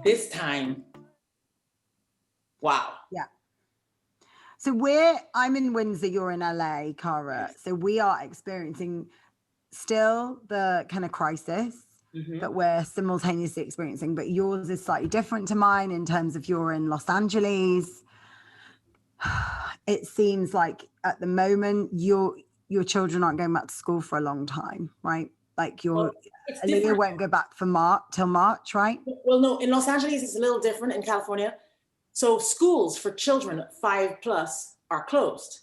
this time, wow. Yeah. So I'm in Windsor, you're in LA, Cara. So we are experiencing still the kind of crisis that we're simultaneously experiencing, but yours is slightly different to mine in terms of you're in Los Angeles. It seems like at the moment your children aren't going back to school for a long time, right? Like Olivia won't go back for till March, right? Well, no, in Los Angeles it's a little different. In California, so schools for children 5+ are closed,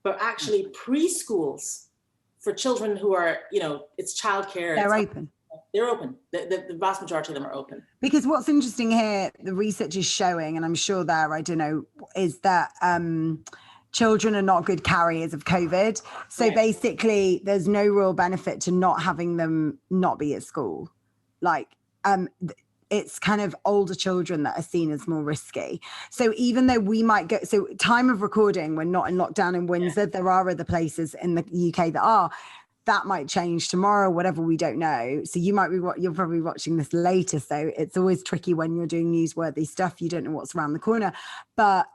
but actually preschools for children who are, it's childcare. They're open. They're open. The vast majority of them are open. Because what's interesting here, the research is showing, and I'm sure I don't know, is that children are not good carriers of COVID. So basically, there's no real benefit to not having them not be at school. Like, it's kind of older children that are seen as more risky. So even though we might go, so time of recording, we're not in lockdown in Windsor. There are other places in the UK that are. That might change tomorrow, whatever, we don't know. So you're probably watching this later. So it's always tricky when you're doing newsworthy stuff. You don't know what's around the corner. But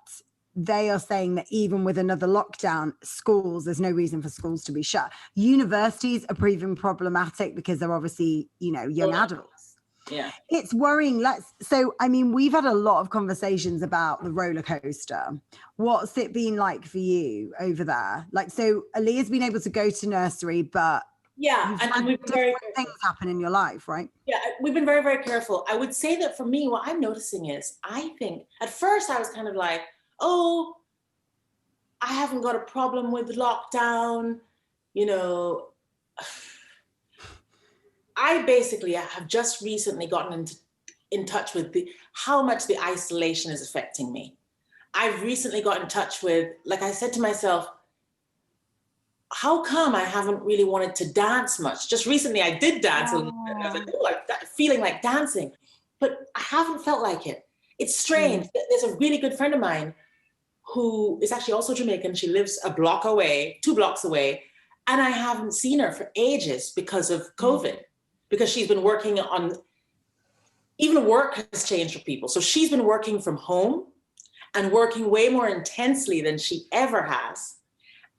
they are saying that even with another lockdown, there's no reason for schools to be shut. Universities are proving problematic because they're obviously, young adults. Yeah, it's worrying. We've had a lot of conversations about the roller coaster. What's it been like for you over there? Like, so Aaliyah's been able to go to nursery, but and we've been very things happen in your life, right? Yeah, we've been very, very careful. I would say that for me, what I'm noticing is, I think at first I was kind of like, oh, I haven't got a problem with lockdown, I basically have just recently gotten in touch with how much the isolation is affecting me. I've recently got in touch with, like I said to myself, how come I haven't really wanted to dance much? Just recently I did dance a little bit. I was like, oh, I'm feeling like dancing, but I haven't felt like it. It's strange. There's a really good friend of mine who is actually also Jamaican. She lives 2 blocks away, and I haven't seen her for ages because of COVID. Because she's been working on, even work has changed for people. So she's been working from home and working way more intensely than she ever has.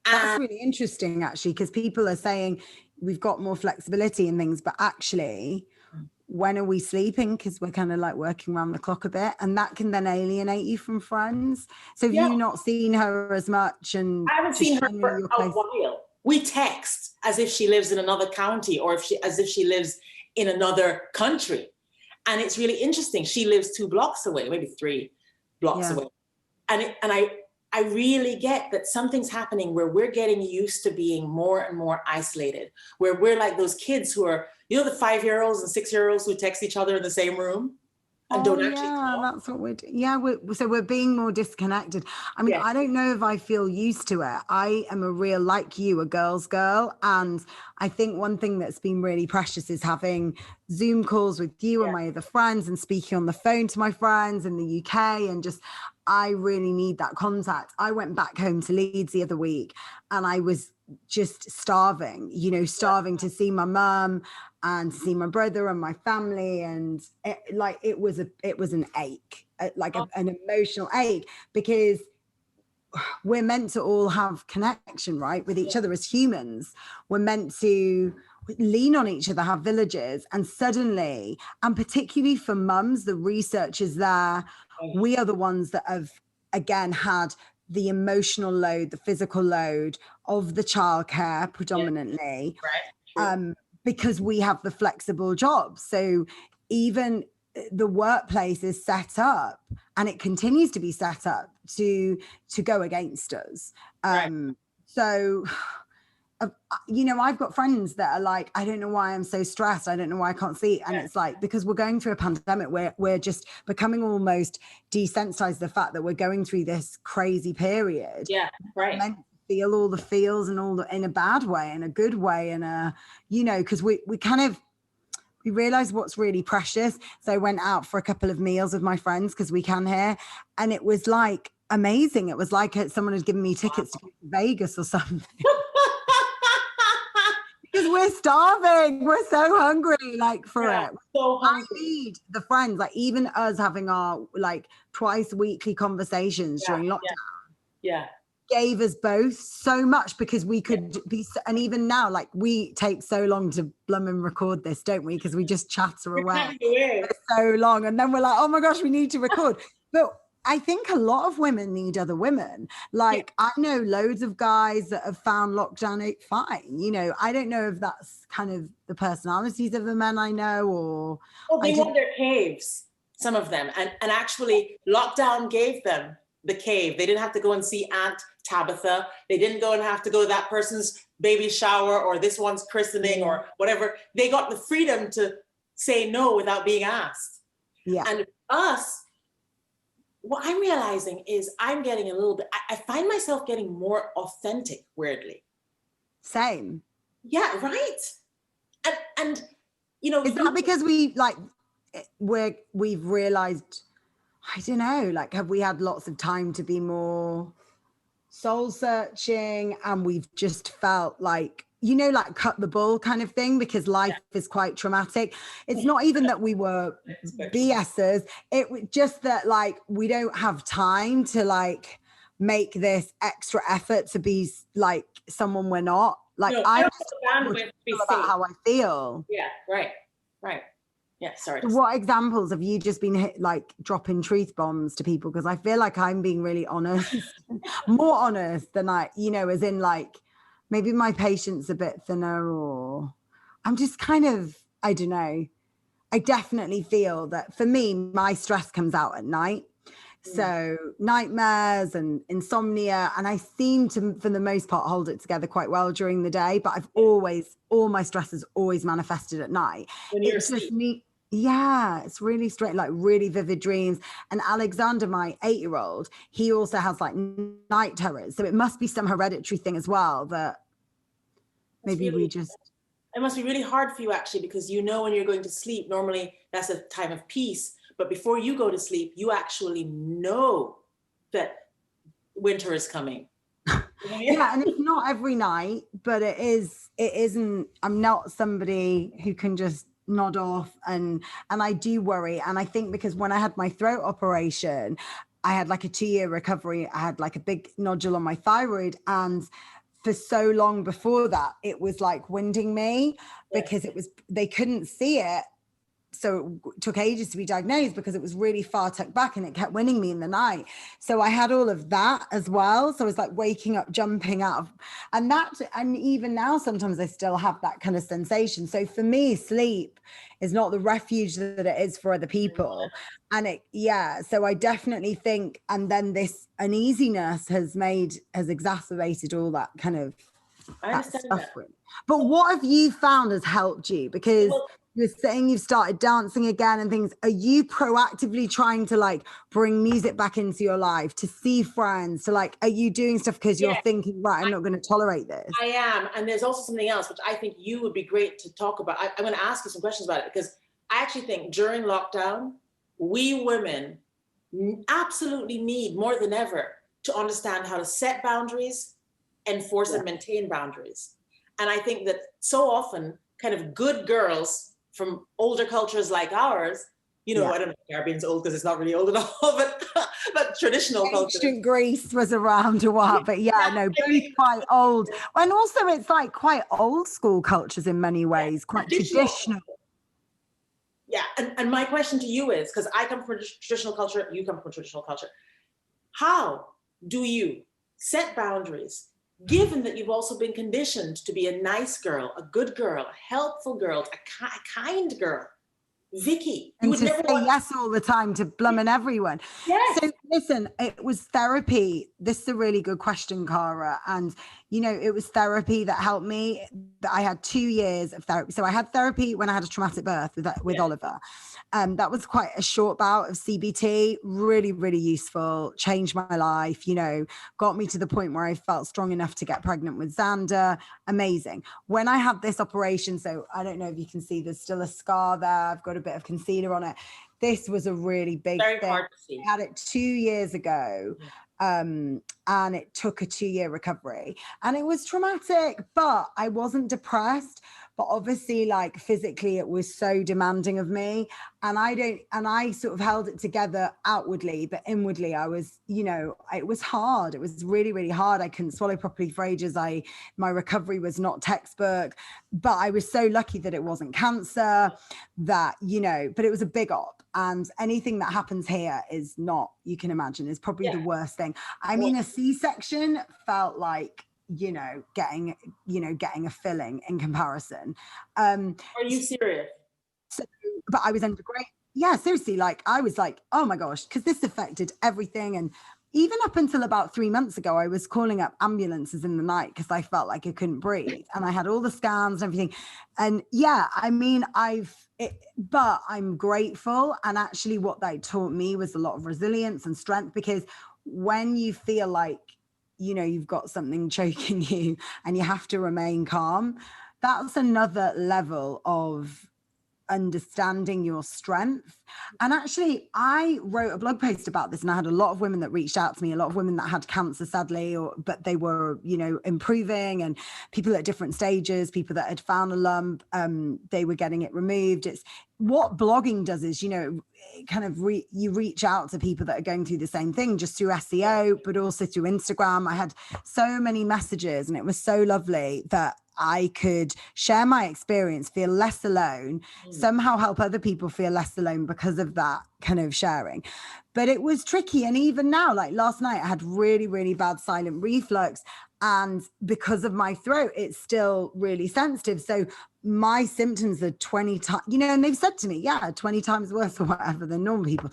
That's really interesting, actually, because people are saying we've got more flexibility and things, but actually, when are we sleeping? Because we're kind of like working around the clock a bit, and that can then alienate you from friends. So have you not seen her as much? And I haven't seen her for a while. We text as if she lives in another county, or as if she lives in another country. And it's really interesting. She lives 2 blocks away, maybe 3 blocks away. And I really get that something's happening where we're getting used to being more and more isolated, where we're like those kids who are, the 5-year-olds and 6-year-olds who text each other in the same room. And don't actually talk. That's what we're doing. Yeah, so we're being more disconnected. I mean, I don't know if I feel used to it. I am a girl's girl. And I think one thing that's been really precious is having Zoom calls with you and my other friends, and speaking on the phone to my friends in the UK, and just, I really need that contact. I went back home to Leeds the other week and I was just starving to see my mum and to see my brother and my family. And it was an ache, an emotional ache, because we're meant to all have connection, right, with each other as humans. We're meant to lean on each other, have villages. And suddenly, and particularly for mums, the research is there. We are the ones that have, again, had the emotional load, the physical load of the childcare predominantly, because we have the flexible jobs. So even the workplace is set up, and it continues to be set up to go against us. So, I've got friends that are like, I don't know why I'm so stressed. I don't know why I can't sleep. And it's like, because we're going through a pandemic where we're just becoming almost desensitized to the fact that we're going through this crazy period. Yeah, right. Meant to feel all the feels and all the, in a bad way, in a good way, in a, because we realize what's really precious. So I went out for a couple of meals with my friends because we can here. And it was like amazing. It was like someone had given me tickets to go to Vegas or something. Because we're starving. We're so hungry, like, for it. So hungry. I need the friends, like, even us having our like twice weekly conversations during lockdown. Gave us both so much, because we could be, and even now, like, we take so long to blum and record this, don't we? Because we just chatter away for so long, and then we're like, oh my gosh, we need to record. But I think a lot of women need other women. Like, I know loads of guys that have found lockdown fine. You know, I don't know if that's kind of the personalities of the men I know, or they want their caves, some of them, and actually lockdown gave them the cave. They didn't have to go and see Aunt Tabitha. They didn't go and have to go to that person's baby shower or this one's christening or whatever. They got the freedom to say no without being asked. And us, what I'm realizing is I'm getting a little bit, I find myself getting more authentic, weirdly. Same. Yeah, right. And you know, is that because we've realized, I don't know, like, have we had lots of time to be more soul searching, and we've just felt like, you know, like cut the bull kind of thing, because life is quite traumatic. It's not even that we were BSers, it was just that, like, we don't have time to like make this extra effort to be like someone we're not. Like, I don't feel about how I feel. Yeah, right. Yeah, sorry. What examples have you just been like dropping truth bombs to people? Because I feel like I'm being really honest, more honest than you know, as in like maybe my patience a bit thinner, or I'm just kind of, I don't know. I definitely feel that for me, my stress comes out at night. So nightmares and insomnia, and I seem to, for the most part, hold it together quite well during the day, but I've always, all my stress has always manifested at night. It's just it's really straight, like really vivid dreams. And Alexander, my 8-year-old, he also has like night terrors. So it must be some hereditary thing as well, that maybe we just... It must be really hard for you, actually, because you know when you're going to sleep, normally that's a time of peace. But before you go to sleep, you actually know that winter is coming. Yeah, and it's not every night, but it isn't, I'm not somebody who can just nod off, and I do worry. And I think because when I had my throat operation, I had like a 2-year recovery. I had like a big nodule on my thyroid, and for so long before that, it was like winding me because it was, they couldn't see it. So it took ages to be diagnosed because it was really far tucked back and it kept winning me in the night. So I had all of that as well. So I was like waking up, jumping out of, and even now, sometimes I still have that kind of sensation. So for me, sleep is not the refuge that it is for other people. And so I definitely think, and then this uneasiness has exacerbated all that kind of suffering. But what have you found has helped you? Because you're saying you've started dancing again and things. Are you proactively trying to like bring music back into your life, to see friends, to like, are you doing stuff because you're thinking, right, I'm not going to tolerate this? I am. And there's also something else, which I think you would be great to talk about. I'm going to ask you some questions about it, because I actually think during lockdown, we women absolutely need more than ever to understand how to set boundaries, enforce and maintain boundaries. And I think that so often kind of good girls from older cultures like ours, you know, I don't know if Caribbean's old because it's not really old enough, but traditional culture. Ancient Greece was around a while, but both quite old. And also it's like quite old school cultures in many ways, quite traditional. Yeah, and my question to you is, because I come from a traditional culture, you come from a traditional culture, how do you set boundaries, given that you've also been conditioned to be a nice girl, a good girl, a helpful girl, a kind girl? Vicki, and to say yes all the time to blooming everyone. Yes. So listen, it was therapy. This is a really good question, Cara. And you know, it was therapy that helped me. I had 2 years of therapy. So I had therapy when I had a traumatic birth with Oliver. That was quite a short bout of CBT, really, really useful, changed my life, you know, got me to the point where I felt strong enough to get pregnant with Xander. Amazing. When I had this operation, so I don't know if you can see, there's still a scar there. I've got a bit of concealer on it. This was a really big thing. Hard to see. I had it 2 years ago. And it took a 2-year recovery, and it was traumatic, but I wasn't depressed. but obviously like physically it was so demanding of me, and I sort of held it together outwardly, but inwardly I was, you know, it was hard. It was really, really hard. I couldn't swallow properly for ages. My recovery was not textbook, but I was so lucky that it wasn't cancer, that, you know, but it was a big op. And anything that happens here is not, you can imagine, is probably the worst thing. I mean, a C-section felt like, getting a filling in comparison. Are you serious? So, but I was under great, yeah, seriously, like I was like, oh my gosh, because this affected everything. And even up until about 3 months ago, I was calling up ambulances in the night because I felt like I couldn't breathe. And I had all the scans and everything. And yeah, I mean, but I'm grateful. And actually what they taught me was a lot of resilience and strength, because when you feel like, you've got something choking you and you have to remain calm, that's another level of understanding your strength. And actually I wrote a blog post about this, and I had a lot of women that reached out to me, a lot of women that had cancer sadly, but they were improving, and people at different stages, people that had found a lump, they were getting it removed. It's what blogging does is, you reach out to people that are going through the same thing, just through SEO, but also through Instagram. I had so many messages, and it was so lovely that I could share my experience, feel less alone, somehow help other people feel less alone because of that kind of sharing. But it was tricky. And even now, like last night, I had really, really bad silent reflux. And because of my throat, it's still really sensitive. So my symptoms are 20 times, and they've said to me, 20 times worse or whatever than normal people.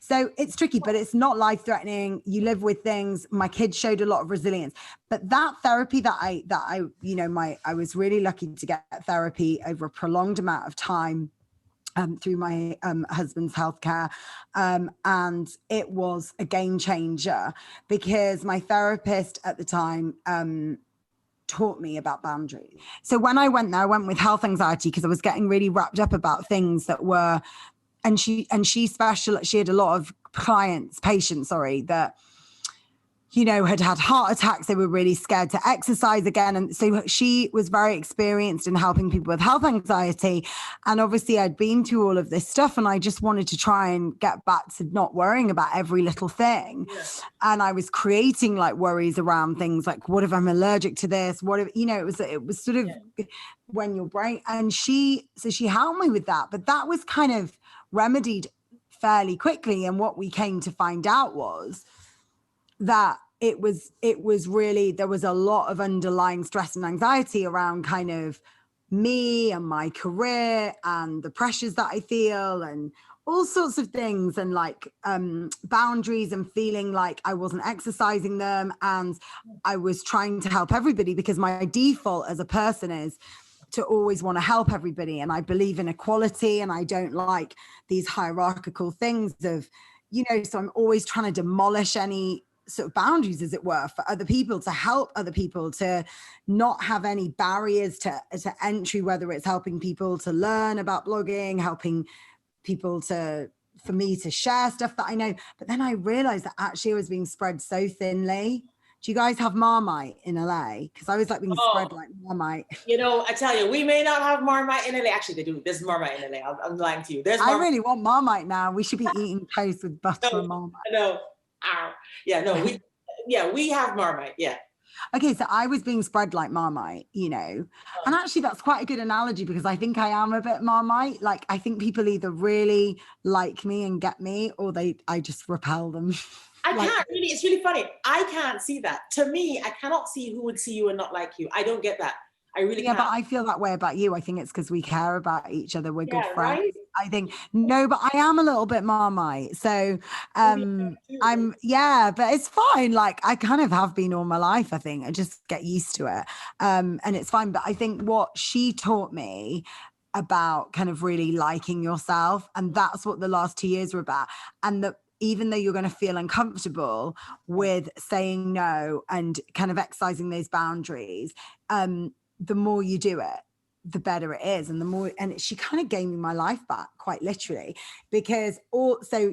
So it's tricky, but it's not life-threatening. You live with things. My kids showed a lot of resilience. But that therapy that I was really lucky to get therapy over a prolonged amount of time through my husband's healthcare. And it was a game changer, because my therapist at the time taught me about boundaries. So when I went there, I went with health anxiety because I was getting really wrapped up about things that were, and she had a lot of patients, that had heart attacks. They were really scared to exercise again. And so she was very experienced in helping people with health anxiety. And obviously I'd been through all of this stuff, and I just wanted to try and get back to not worrying about every little thing. Yeah. And I was creating like worries around things like, what if I'm allergic to this? What if, it was sort of when your brain, and she helped me with that, but that was kind of remedied fairly quickly. And what we came to find out was that it was really, there was a lot of underlying stress and anxiety around kind of me and my career and the pressures that I feel and all sorts of things, and like boundaries, and feeling like I wasn't exercising them. And I was trying to help everybody because my default as a person is to always want to help everybody. And I believe in equality, and I don't like these hierarchical things of, so I'm always trying to demolish any sort of boundaries, as it were, for other people, to help other people, to not have any barriers to entry, whether it's helping people to learn about blogging, helping people for me to share stuff that I know. But then I realized that actually I was being spread so thinly. Do you guys have Marmite in LA? Because I was like being spread like Marmite. I tell you, we may not have Marmite in LA. Actually, they do. There's Marmite in LA. I'm lying to you. I really want Marmite now. We should be eating toast with butter and Marmite. No. Yeah, no, we have Marmite, yeah. Okay, so I was being spread like Marmite, and actually that's quite a good analogy, because I think I am a bit Marmite. Like, I think people either really like me and get me, or I just repel them. I can't really, it's really funny. I can't see that. To me, I cannot see who would see you and not like you. I don't get that. I really can't. But I feel that way about you. I think it's because we care about each other. We're good friends. Right? I think, no, but I am a little bit Marmite. So but it's fine. Like, I kind of have been all my life, I think. I just get used to it. And it's fine. But I think what she taught me about kind of really liking yourself, and that's what the last 2 years were about. And that even though you're going to feel uncomfortable with saying no and kind of exercising those boundaries, the more you do it, the better it is. And the more, and she kind of gave me my life back, quite literally, because also,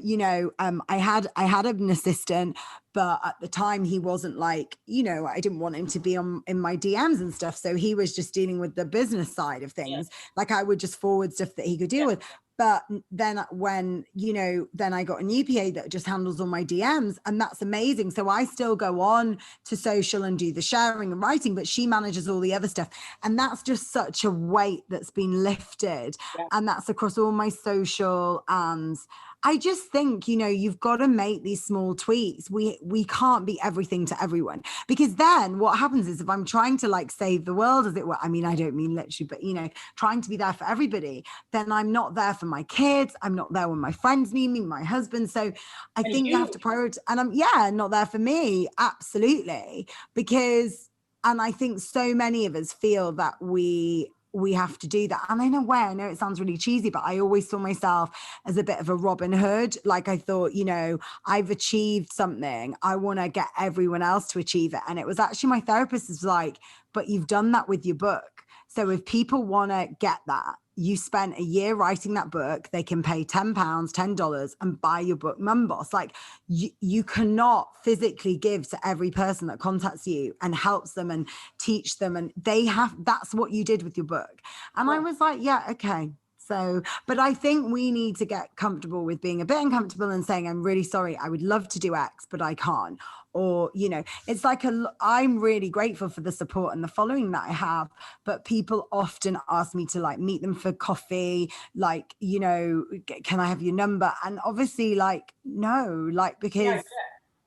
I had an assistant, But at the time he wasn't like, you know, I didn't want him to be in my DMs and stuff. So he was just dealing with the business side of things. Like I would just forward stuff that he could deal with. But then when, you know, then I got a new PA that just handles all my DMs, and that's amazing. So I still go on to social and do the sharing and writing, but she manages all the other stuff. And that's just such a weight that's been lifted. And that's across all my social. And I just think, you know, you've got to make these small tweaks. We can't be everything to everyone, because then what happens is if I'm trying to like save the world, as it were, I mean, I don't mean literally, but, you know, trying to be there for everybody, then I'm not there for my kids. I'm not there when my friends need me, my husband. So I think you have to prioritize. And I'm not there for me. Absolutely. Because, and I think so many of us feel that we have to do that. And in a way, I know it sounds really cheesy, but I always saw myself as a bit of a Robin Hood. Like I thought, you know, I've achieved something, I want to get everyone else to achieve it. And it was actually my therapist was like, but you've done that with your book. So if people want to get that, you spent a year writing that book, they can pay £10, $10 and buy your book, Mum Boss. Like you cannot physically give to every person that contacts you and helps them and teach them. And that's what you did with your book. And I was like, yeah, okay. So, but I think we need to get comfortable with being a bit uncomfortable and saying, I'm really sorry, I would love to do X, but I can't. Or, you know, it's like I'm really grateful for the support and the following that I have, but people often ask me to like meet them for coffee, like, you know, can I have your number? And obviously like, no, like, because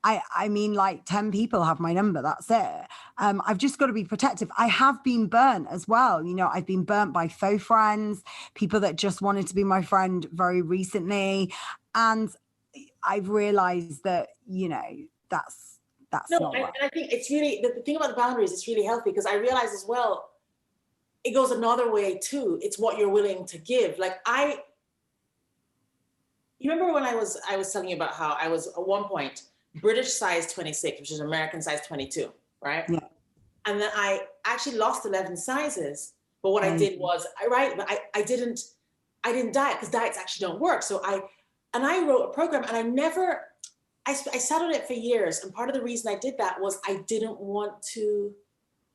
I mean, like 10 people have my number. That's it. I've just got to be protective. I have been burnt as well. You know, I've been burnt by faux friends, people that just wanted to be my friend very recently. And I've realized that, you know, that's not right. And I think it's really, the thing about the boundaries is really healthy, because I realize as well, it goes another way too. It's what you're willing to give. Like you remember when I was telling you about how I was at one point British size 26, which is American size 22, right? Yeah. And then I actually lost 11 sizes. But what I did was, I didn't diet, because diets actually don't work. So I wrote a program, and I sat on it for years. And part of the reason I did that was I didn't want to,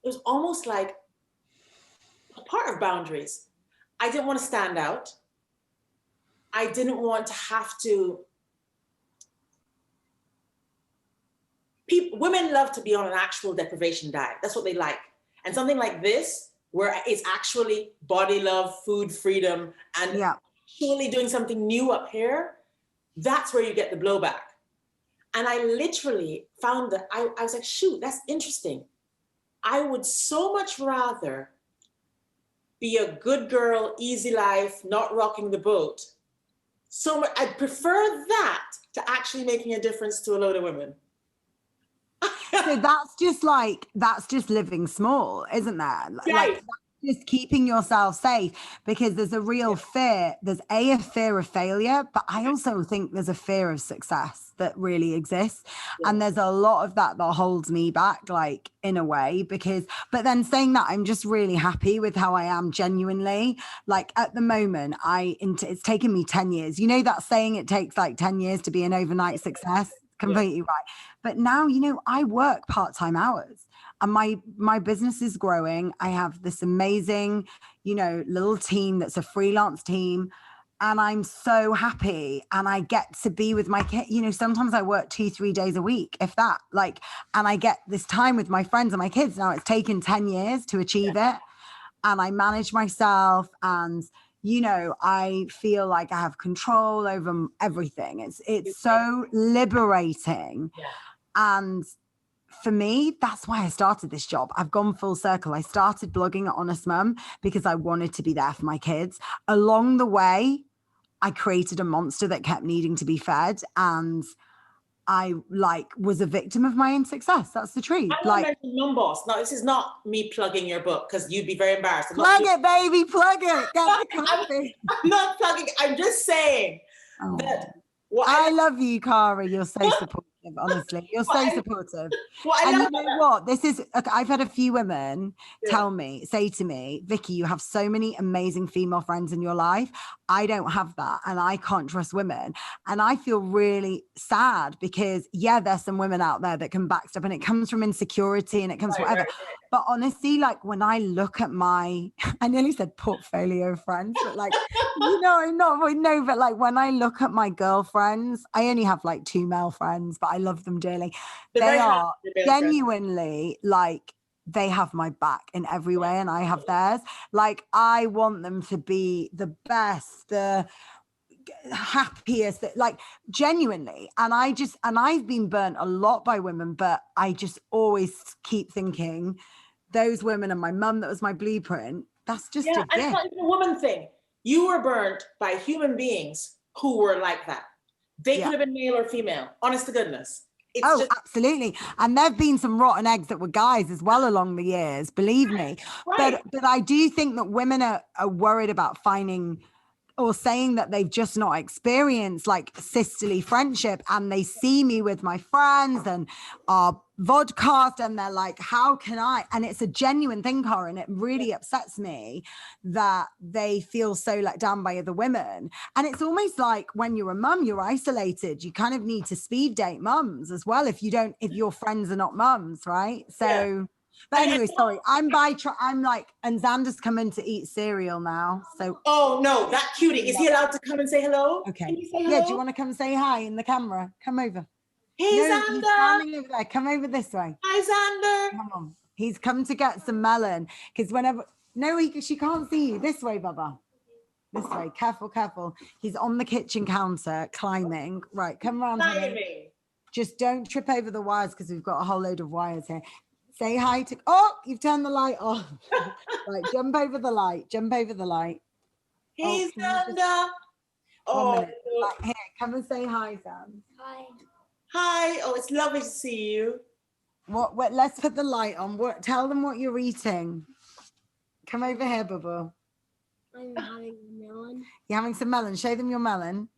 it was almost like a part of boundaries. I didn't want to stand out. I didn't want to have to, women love to be on an actual deprivation diet. That's what they like. And something like this, where it's actually body love, food freedom, and actually doing something new up here, that's where you get the blowback. And I literally found that I was like, shoot, that's interesting. I would so much rather be a good girl, easy life, not rocking the boat. So I'd prefer that to actually making a difference to a load of women. So that's just living small, isn't that? Right. Like just keeping yourself safe, because there's a real fear. There's a fear of failure, but I also think there's a fear of success that really exists. Yeah. And there's a lot of that holds me back, like in a way, but then saying that, I'm just really happy with how I am genuinely. Like at the moment, it's taken me 10 years. You know that saying, it takes like 10 years to be an overnight success? Completely right. But now, you know, I work part-time hours and my business is growing. I have this amazing, you know, little team that's a freelance team, and I'm so happy, and I get to be with my kid. You know, sometimes I work 2-3 days a week, if that, like, and I get this time with my friends and my kids. Now it's taken 10 years to achieve it, and I manage myself, and you know, I feel like I have control over everything. It's so liberating. Yeah. And for me, that's why I started this job. I've gone full circle. I started blogging at Honest Mum because I wanted to be there for my kids. Along the way, I created a monster that kept needing to be fed, and I was a victim of my own success. That's the truth. I want to mention Mum Boss. Now, this is not me plugging your book, because you'd be very embarrassed. Plug it, baby, plug it. I'm not plugging. I'm just saying that. I love you, Cara. You're so supportive. honestly. You're What so I, supportive. what I And love you about know that. what? This is, I've had a few women Yeah. say to me, Vicky, you have so many amazing female friends in your life. I don't have that. And I can't trust women. And I feel really sad because, yeah, there's some women out there that can backstep, and it comes from insecurity and it comes from Right, whatever. right, right. But honestly, like when I look at my, I nearly said portfolio friends, but like, I'm not, no, but like when I look at my girlfriends, I only have like 2 male friends, but I love them dearly. They're They very happy are to be male friends. genuinely like, they have my back in every way and I have theirs. Like I want them to be the best, the happiest, like genuinely. And I've been burnt a lot by women, but I just always keep thinking those women and my mum, that was my blueprint. That's just Yeah, a and it's gift. not even a woman thing. You were burnt by human beings who were like that. They could have been male or female. Honest to goodness. It's just Absolutely. And there've been some rotten eggs that were guys as well along the years, believe me. right. But I do think that women are worried about finding or saying that they've just not experienced like sisterly friendship, and they see me with my friends and our vodcast and they're like, how can I? And it's a genuine thing, Cara, and it really upsets me that they feel so let down by other women. And it's almost like when you're a mum, you're isolated. You kind of need to speed date mums as well if your friends are not mums, right? So but anyway, sorry, I'm like, and Xander's coming to eat cereal now. So oh no, that cutie. Is he allowed to come and say hello? okay. Can you say Yeah, hello? do you want to come say hi in the camera? Come over. Hey No, he's Xander. standing over there. Come over this way. Hi Xander. Come on. He's come to get some melon because she can't see you. This way, Baba. This way. Careful, careful. He's on the kitchen counter climbing. Right, come around. Honey. Just don't trip over the wires because we've got a whole load of wires here. Say hi to. Oh, you've turned the light off. Right, jump over the light. Jump over the light. Hey Xander. Oh, right, here, come and say hi, Sam. Hi. Hi. Oh, it's lovely to see you. What? Let's put the light on. Tell them what you're eating. Come over here, Bubba. I'm having a melon. You're having some melon. Show them your melon.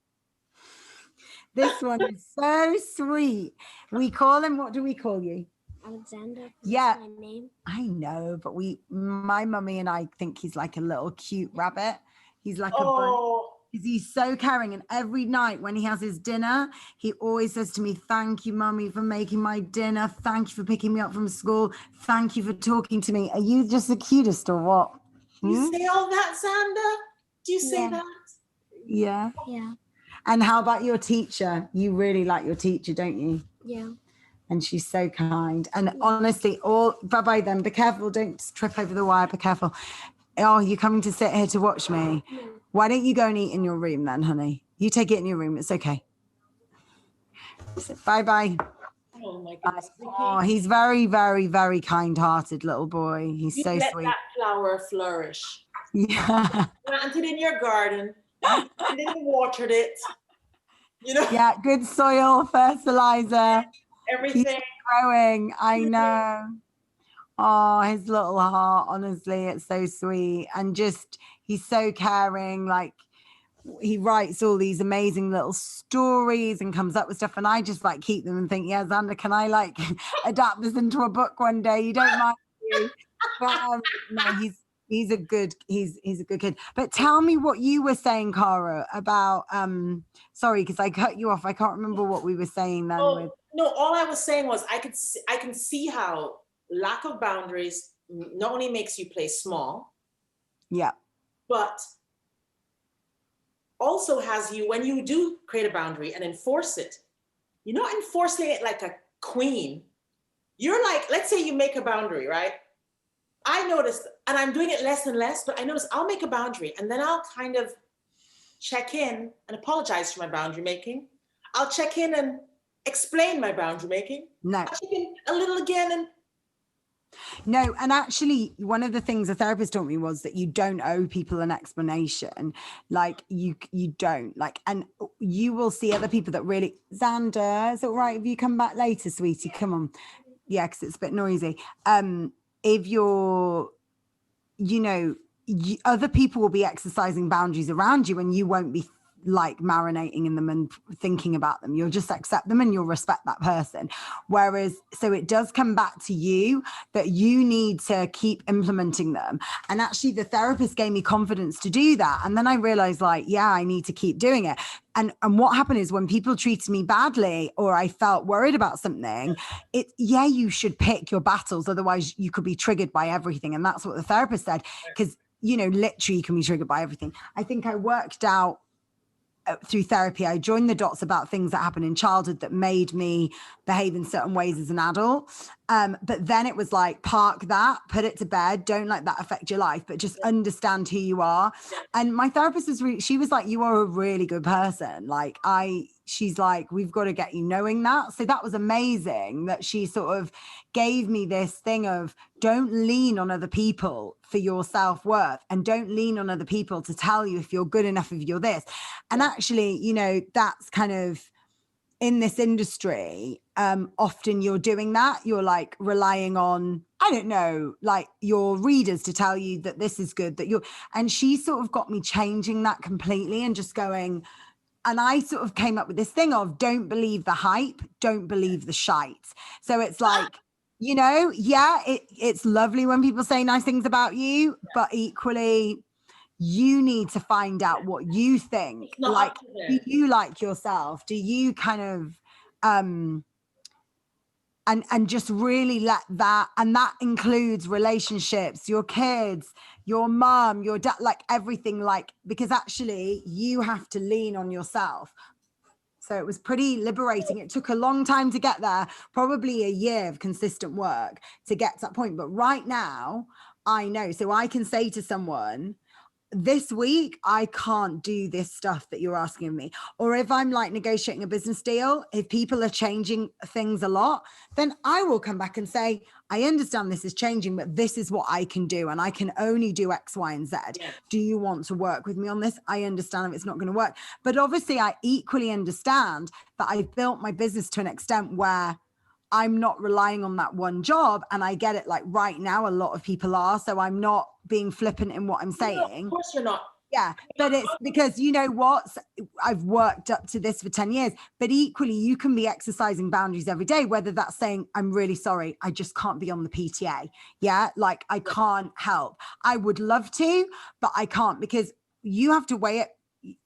This one is so sweet. We call him. What do we call you? Alexander. Yeah. That's my name. I know, but my mummy and I think he's like a little cute rabbit. He's like a bunny. He's so caring, and every night when he has his dinner, he always says to me, thank you, Mummy, for making my dinner. Thank you for picking me up from school. Thank you for talking to me. Are you just the cutest or what? You say all that, Xander? Do you say that? Yeah. Yeah. And how about your teacher? You really like your teacher, don't you? Yeah. And she's so kind. And honestly, bye-bye then. Be careful. Don't trip over the wire. Be careful. Oh, you're coming to sit here to watch me? No. Why don't you go and eat in your room then, honey? You take it in your room. It's okay. Bye-bye. Oh my goodness. Oh, he's very, very, very kind-hearted little boy. He's You so let sweet. that flower flourish. Yeah. Planted in your garden. You didn't watered it. You know? Yeah, good soil, fertilizer. Everything. Keep growing. I know. Oh, his little heart, honestly, it's so sweet. And just, he's so caring. Like, he writes all these amazing little stories and comes up with stuff. And I just like keep them and think, yeah, Xander, can I like adapt this into a book one day? You don't mind you. But no, he's a good kid. But tell me what you were saying, Cara, about sorry, because I cut you off. I can't remember what we were saying then. No, all I was saying was I can see how lack of boundaries not only makes you play small, but also has you, when you do create a boundary and enforce it, you're not enforcing it like a queen. You're like, let's say you make a boundary, right? I noticed, and I'm doing it less and less, but I notice I'll make a boundary and then I'll kind of check in and apologize for my boundary making. I'll check in and explain my boundary making. No. I'll check in a little again and no, and actually one of the things a therapist taught me was that you don't owe people an explanation. Like you don't, like, and you will see other people that really, Xander, is it all right if you come back later, sweetie? Come on. Yeah, because it's a bit noisy. If you're, other people will be exercising boundaries around you and you won't be like marinating in them and thinking about them. You'll just accept them and you'll respect that person. Whereas, so it does come back to you that you need to keep implementing them. And actually the therapist gave me confidence to do that. And then I realized like, yeah, I need to keep doing it. And what happened is when people treated me badly or I felt worried about something, you should pick your battles. Otherwise you could be triggered by everything. And that's what the therapist said. Because, you know, literally you can be triggered by everything. I think I worked out through therapy, I joined the dots about things that happened in childhood that made me behave in certain ways as an adult. But then it was like, park that, put it to bed. Don't let that affect your life, but just understand who you are. And my therapist was she was like, you are a really good person. Like she's like, we've got to get you knowing that. So that was amazing that she sort of gave me this thing of don't lean on other people for your self-worth and don't lean on other people to tell you if you're good enough, if you're this. And actually, you know, that's kind of in this industry, often you're doing that. You're like relying on, I don't know, like your readers to tell you that this is good, and she sort of got me changing that completely and just going, and I sort of came up with this thing of don't believe the hype, don't believe the shite. So it's like, you know, it's lovely when people say nice things about you, but equally you need to find out what you think. Like, do you like yourself? Do you kind of, and just really let that, and that includes relationships, your kids, your mom, your dad, like everything, like, because actually you have to lean on yourself. So it was pretty liberating. It took a long time to get there, probably a year of consistent work to get to that point. But right now I know, so I can say to someone, this week, I can't do this stuff that you're asking of me. Or if I'm like negotiating a business deal, if people are changing things a lot, then I will come back and say, I understand this is changing, but this is what I can do. And I can only do X, Y, and Z. Yeah. Do you want to work with me on this? I understand if it's not going to work. But obviously, I equally understand that I've built my business to an extent where I'm not relying on that one job. And I get it, like right now, a lot of people are. So I'm not being flippant in what I'm saying. No, of course you're not. Yeah, but it's because, you know what, I've worked up to this for 10 years, but equally you can be exercising boundaries every day, whether that's saying, I'm really sorry, I just can't be on the PTA. Yeah, like I can't help. I would love to, but I can't, because you have to weigh it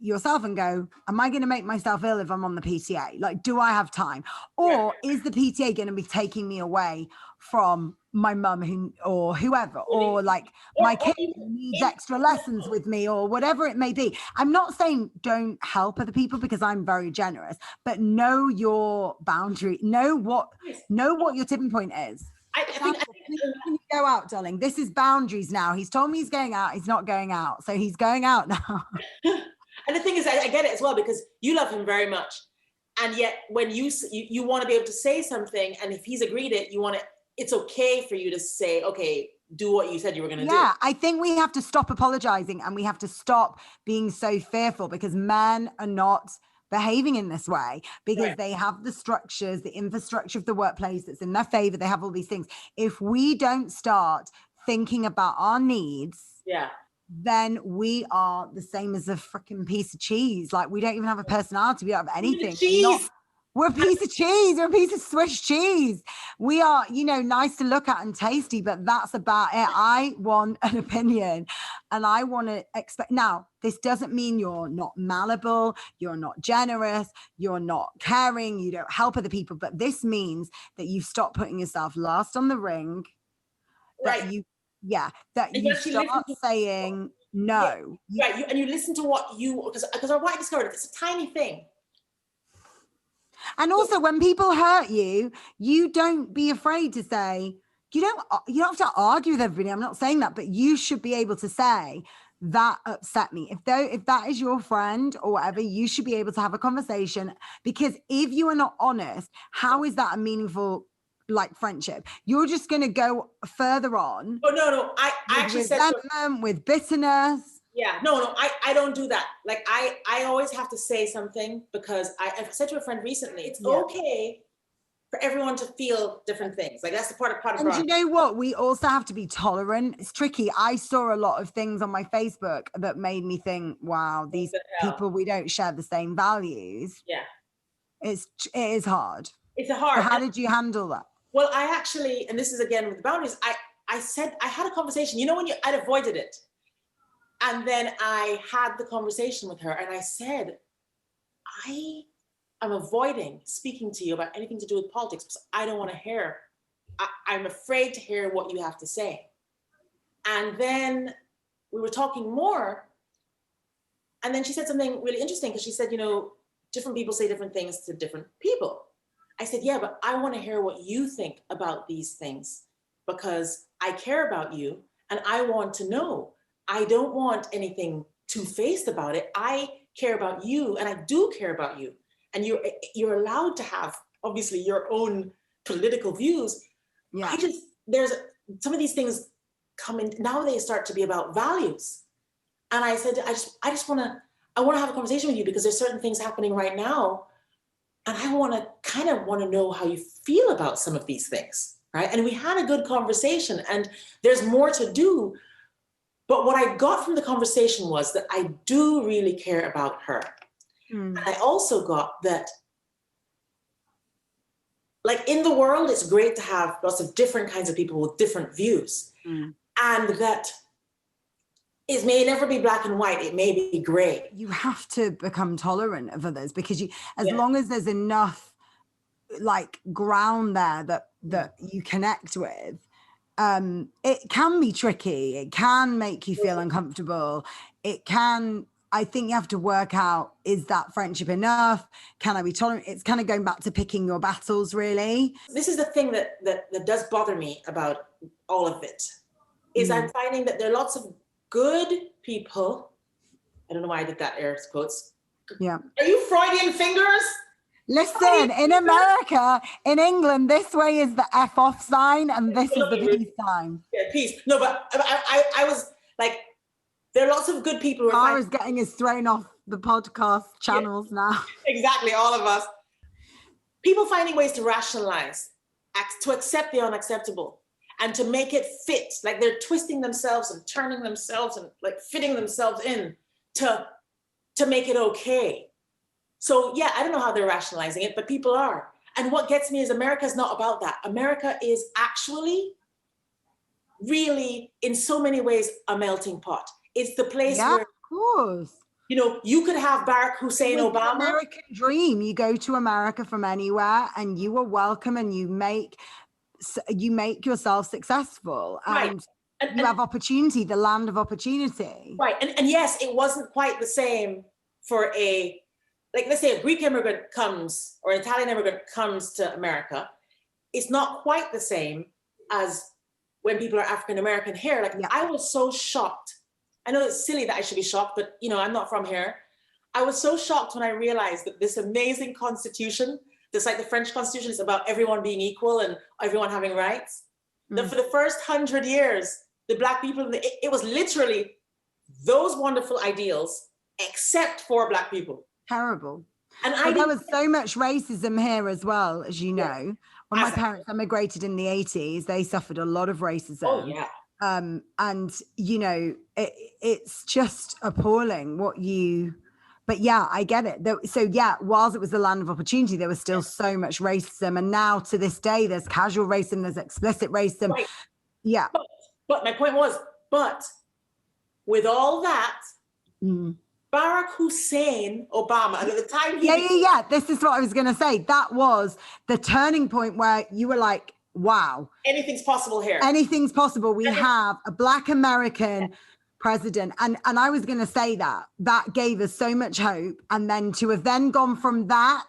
yourself and go, am I going to make myself ill if I'm on the PTA? Like, do I have time? Or is the PTA going to be taking me away from my mum or whoever, or like my kid needs extra lessons with me, or whatever it may be? I'm not saying don't help other people, because I'm very generous, but know your boundary, know what your tipping point is. I think go out, darling. This is boundaries now. He's told me he's going out. He's not going out. So he's going out now. And the thing is, I get it as well, because you love him very much. And yet when you want to be able to say something, and if he's agreed it, it's okay for you to say, okay, do what you said you were going to do. Yeah, I think we have to stop apologizing, and we have to stop being so fearful, because men are not behaving in this way, because they have the structures, the infrastructure of the workplace that's in their favor. They have all these things. If we don't start thinking about our needs, then we are the same as a freaking piece of cheese. Like, we don't even have a personality. We don't have anything. We're a piece of cheese. We're a piece of Swiss cheese. We are, you know, nice to look at and tasty, but that's about it. I want an opinion, and I want to expect. Now, this doesn't mean you're not malleable, you're not generous, you're not caring, you don't help other people, but this means that you stop putting yourself last on the ring, that you start saying no. Right, and you listen to what because what I discovered, it's a tiny thing. And also, when people hurt you, you don't be afraid to say, you don't have to argue with everybody. I'm not saying that, but you should be able to say, that upset me. If that is your friend or whatever, you should be able to have a conversation, because if you are not honest, how is that a meaningful friendship? You're just going to go further on. Oh, no. I actually said with bitterness. Yeah, no, I don't do that. Like, I always have to say something, because I said to a friend recently, it's okay for everyone to feel different things. Like that's the part of And you know what? We also have to be tolerant. It's tricky. I saw a lot of things on my Facebook that made me think, wow, these people, we don't share the same values. Yeah. It is hard. It's hard. So how did you handle that? Well, I actually, and this is again with the boundaries, I said, I had a conversation, you know, when I'd avoided it. And then I had the conversation with her and I said, I'm avoiding speaking to you about anything to do with politics because I don't want to hear. I'm afraid to hear what you have to say. And then we were talking more. And then she said something really interesting because she said, you know, different people say different things to different people. I said, yeah, but I want to hear what you think about these things because I care about you and I want to know. I don't want anything two-faced about it. I care about you and I do care about you. And you're allowed to have, obviously, your own political views. Yeah. There's some of these things come in, now they start to be about values. And I said, I want to have a conversation with you because there's certain things happening right now. And I want to know how you feel about some of these things, right? And we had a good conversation and there's more to do. But what I got from the conversation was that I do really care about her. And I also got that, like in the world, it's great to have lots of different kinds of people with different views. And that it may never be black and white, it may be gray. You have to become tolerant of others because as long as there's enough like ground there that you connect with, it can be tricky. It can make you feel uncomfortable. I think you have to work out, is that friendship enough? Can I be tolerant? It's kind of going back to picking your battles, really. This is the thing that does bother me about all of it, is I'm finding that there are lots of good people. I don't know why I did that, air quotes. Yeah. Are you Freudian fingers? Listen, in America, in England, this way is the F off sign and this is the peace sign. Yeah, peace. No, but I was like, there are lots of good people. Tara's getting us thrown off the podcast channels now. Exactly, all of us. People finding ways to rationalize, to accept the unacceptable and to make it fit. Like they're twisting themselves and turning themselves and like fitting themselves in to make it okay. So yeah, I don't know how they're rationalizing it, but people are. And what gets me is America is not about that. America is actually really, in so many ways, a melting pot. It's the place where, of course, you know, you could have Barack Hussein Obama. American dream. You go to America from anywhere and you are welcome and you make yourself successful and you have opportunity, the land of opportunity. Right. And yes, it wasn't quite the same for like, let's say a Greek immigrant comes or an Italian immigrant comes to America. It's not quite the same as when people are African-American here. Like I was so shocked. I know it's silly that I should be shocked, but you know, I'm not from here. I was so shocked when I realized that this amazing constitution, just like the French constitution, is about everyone being equal and everyone having rights. That for the first 100 years, the Black people, it was literally those wonderful ideals, except for Black people. Terrible. And there was so much racism here as well, as you know. When my parents immigrated in the 80s, they suffered a lot of racism. Oh, yeah. And you know, it's just appalling but yeah, I get it. So yeah, whilst it was the land of opportunity, there was still so much racism. And now to this day, there's casual racism, there's explicit racism. Right. Yeah. But my point was, with all that, Barack Hussein Obama, and at the time Yeah. This is what I was going to say. That was the turning point where you were like, wow. Anything's possible here. Anything's possible. We have a Black American president. And I was going to say that gave us so much hope. And then to have then gone from that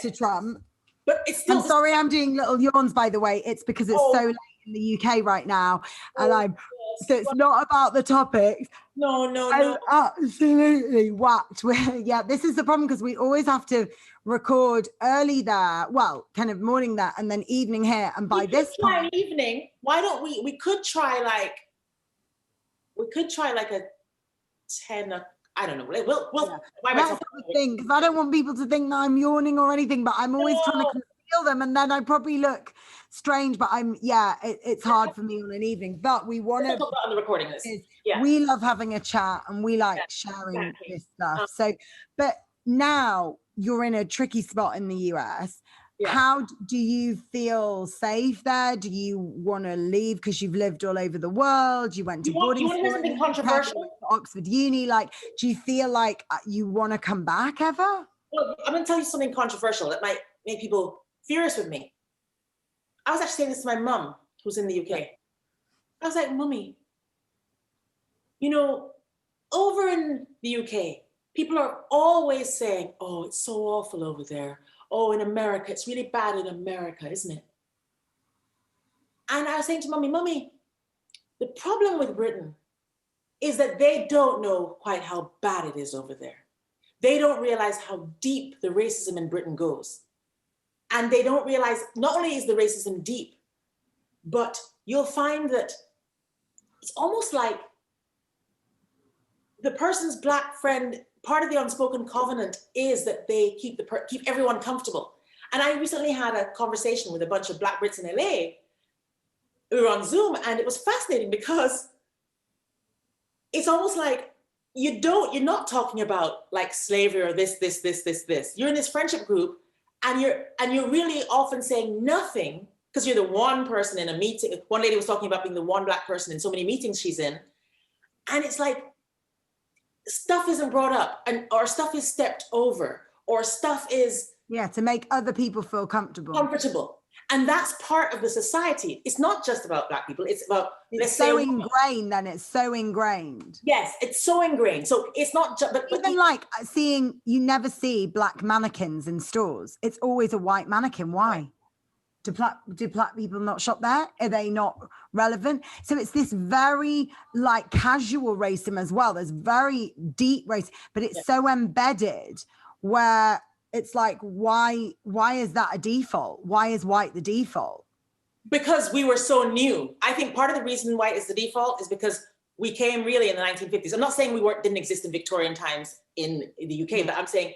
to Trump. But it's still. I'm sorry, I'm doing little yawns, by the way. It's because it's so late in the UK right now. And so it's not about the topics. No. Absolutely whacked. This is the problem because we always have to record early there, well, kind of morning there, and then evening here. And by this time, evening. Why don't we could try like a 10. I don't know. We'll. That's the thing, because I don't want people to think that I'm yawning or anything. But I'm always trying to feel them, and then I probably look strange, but it's hard for me on an evening. But we want to talk about on the recording list. We love having a chat and we like sharing this stuff. So, but now you're in a tricky spot in the US. How do you feel safe there? Do you want to leave because you've lived all over the world? You went to boarding school. You want to hear something controversial? Oxford Uni. Like, do you feel like you want to come back ever? Well, I'm going to tell you something controversial that might make people furious with me. I was actually saying this to my mum, who's in the UK. I was like, Mummy, you know, over in the UK, people are always saying, oh, it's so awful over there. Oh, in America, it's really bad in America, isn't it? And I was saying to Mummy, the problem with Britain is that they don't know quite how bad it is over there. They don't realize how deep the racism in Britain goes. And they don't realize not only is the racism deep, but you'll find that it's almost like the person's Black friend, part of the unspoken covenant is that they keep everyone comfortable. And I recently had a conversation with a bunch of Black Brits in LA. We were on Zoom, and it was fascinating because it's almost like you're not talking about like slavery or this. You're in this friendship group, and you're really often saying nothing because you're the one person in a meeting. One lady was talking about being the one Black person in so many meetings she's in. And it's like, stuff isn't brought up, or stuff is stepped over, or stuff is to make other people feel comfortable. And that's part of the society. It's not just about Black people. It's about it's so ingrained. Yes, it's so ingrained. So it's not just but even like you never see Black mannequins in stores. It's always a white mannequin. Why? Do Black people not shop there? Are they not relevant? So it's this very like casual racism as well. There's very deep race, but it's so embedded where it's like, why is that a default? Why is white the default? Because we were so new. I think part of the reason white is the default is because we came really in the 1950s. I'm not saying we didn't exist in Victorian times in the UK, but I'm saying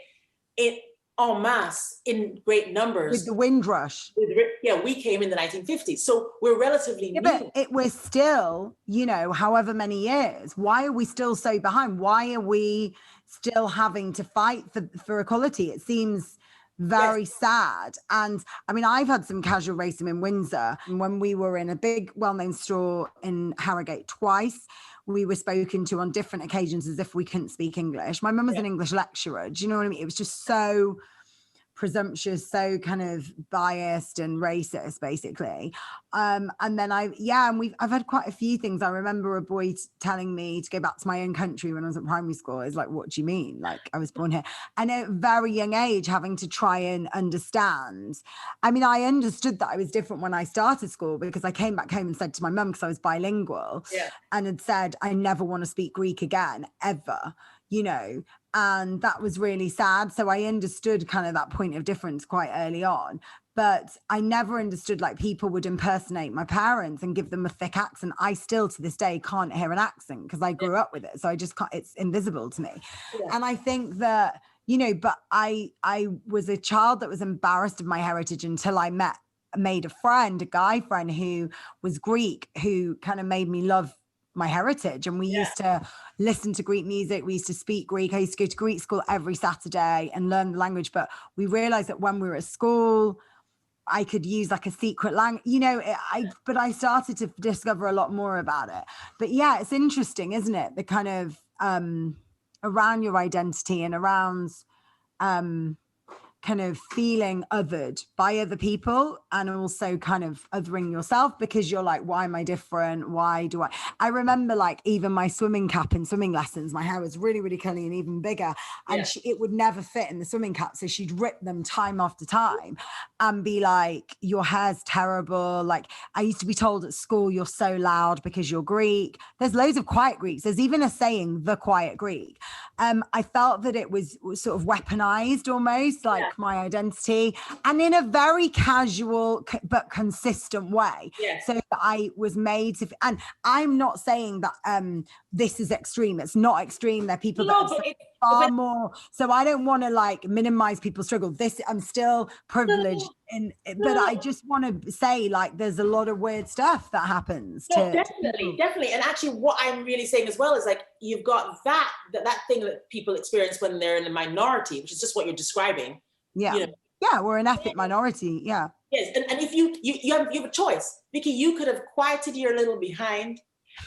it en masse in great numbers. With the Windrush. We came in the 1950s. So we're relatively new. But we're still, however many years. Why are we still so behind? Why are we still having to fight for equality? It seems very sad. And I mean, I've had some casual racism in Windsor. And when we were in a big, well-known store in Harrogate twice, we were spoken to on different occasions as if we couldn't speak English. My mum was an English lecturer. Do you know what I mean? It was just so presumptuous, so kind of biased and racist, basically. And then I've had quite a few things. I remember a boy telling me to go back to my own country when I was at primary school. It's like, what do you mean? Like, I was born here. And at a very young age, having to try and understand. I mean, I understood that I was different when I started school because I came back home and said to my mum, because I was bilingual, and had said, I never want to speak Greek again, ever, and that was really sad. So I understood kind of that point of difference quite early on, but I never understood like people would impersonate my parents and give them a thick accent. I still to this day can't hear an accent because I grew up with it. So I just can't, it's invisible to me. And I think that, but I was a child that was embarrassed of my heritage until I made a guy friend who was Greek, who kind of made me love my heritage. And we used to listen to Greek music. We used to speak Greek. I used to go to Greek school every Saturday and learn the language. But we realized that when we were at school, I could use like a secret language, but I started to discover a lot more about it. But yeah, it's interesting, isn't it? The kind of around your identity and around kind of feeling othered by other people, and also kind of othering yourself because you're like, why am I different? Why do I remember like even my swimming cap in swimming lessons, my hair was really, really curly and even bigger, and it would never fit in the swimming cap. So she'd rip them time after time and be like, your hair's terrible. Like I used to be told at school, you're so loud because you're Greek. There's loads of quiet Greeks. There's even a saying, the quiet Greek. I felt that it was sort of weaponized almost, like my identity, and in a very casual but consistent way. So that I was made to, and I'm not saying that this is extreme. It's not extreme. There are people far more. So I don't want to like minimize people's struggle. I'm still privileged but I just want to say like there's a lot of weird stuff that happens No, to definitely. And actually what I'm really saying as well is like, you've got that thing that people experience when they're in a minority, which is just what you're describing. Yeah. You know? Yeah, we're an ethnic minority. Yeah. Yes. And if you have a choice, Vicki, you could have quieted your little behind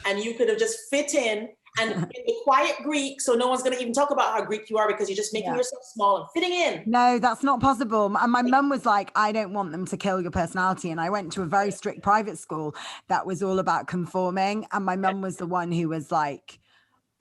and you could have just fit in and in the quiet Greek, so no one's going to even talk about how Greek you are because you're just making yourself small and fitting in. No, that's not possible. And my mum was like, I don't want them to kill your personality. And I went to a very strict private school that was all about conforming. And my mum was the one who was like,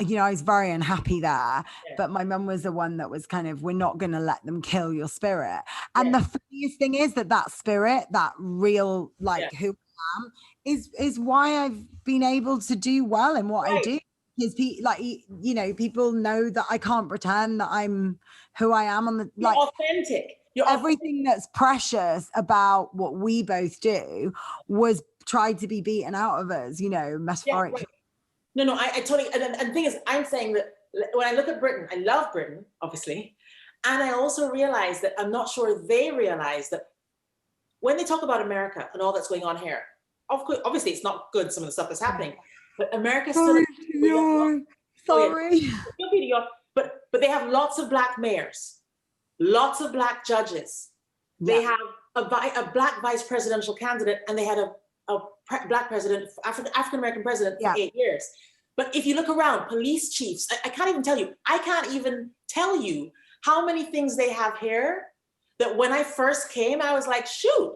you know, I was very unhappy there, but my mum was the one that was kind of, we're not going to let them kill your spirit. And the funniest thing is that spirit, that real, like who I am, is why I've been able to do well in what I do. Because you know, people know that I can't pretend that I'm who I am on the You're authentic. Everything that's precious about what we both do was tried to be beaten out of us, you know, metaphorically. No, I totally, and the thing is, I'm saying that when I look at Britain, I love Britain, obviously, and I also realize that I'm not sure they realize that when they talk about America and all that's going on here, of course, obviously it's not good, some of the stuff that's happening, but America's still but they have lots of black mayors, lots of black judges. They have a black vice presidential candidate, and they had a black president, African-American president for 8 years. But if you look around, police chiefs, I can't even tell you, how many things they have here that when I first came, I was like, shoot,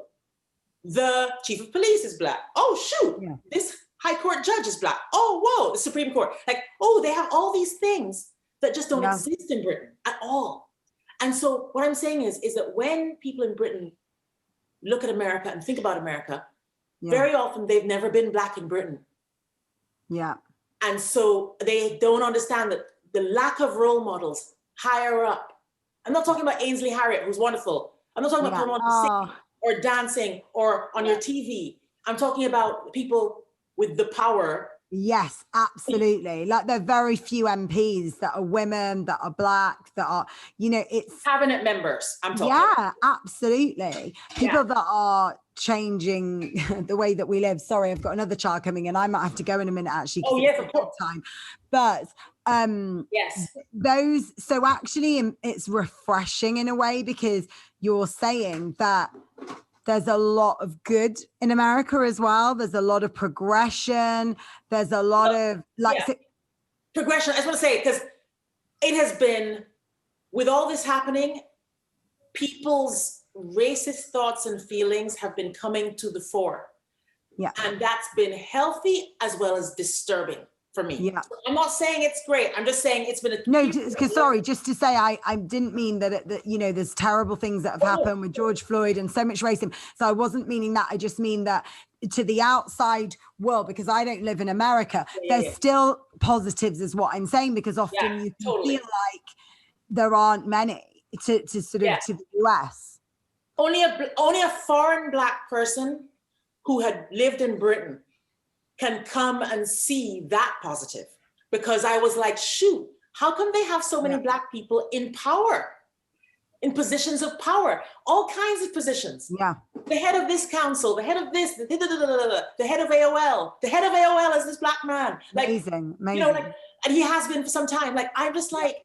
the chief of police is black. Oh, shoot, this high court judge is black. Oh, whoa, the Supreme Court. Like, oh, they have all these things that just don't exist in Britain at all. And so what I'm saying is that when people in Britain look at America and think about America, very often they've never been black in Britain. Yeah. And so they don't understand that the lack of role models higher up. I'm not talking about Ainsley Harriott, who's wonderful. I'm not talking about people on singing or dancing or on your TV. I'm talking about people with the power. Yes, absolutely. Like there are very few MPs that are women, that are black, that are, you know, it's cabinet members. I'm talking. Yeah, absolutely. People that are changing the way that we live. Sorry, I've got another child coming in. I might have to go in a minute actually. Oh yes, of course. Time. But those, so actually it's refreshing in a way because you're saying that there's a lot of good in America as well. There's a lot of progression. There's a lot of progression. I just want to say, because it has been, with all this happening, people's racist thoughts and feelings have been coming to the fore. Yeah. And that's been healthy as well as disturbing for me. Yeah. So I'm not saying it's great. I'm just saying it's been just to say, I didn't mean that you know, there's terrible things that have happened with George Floyd and so much racism. So I wasn't meaning that. I just mean that to the outside world, because I don't live in America, there's still positives is what I'm saying, because often you feel like there aren't many to sort of to the US. Only a foreign black person who had lived in Britain can come and see that positive, because I was like, shoot, how come they have so many black people in power, in positions of power, all kinds of positions? Yeah. The head of this council, the head of this, the head of AOL, the head of AOL is this black man. Like, amazing. You know, like, and he has been for some time. Like, I'm just like,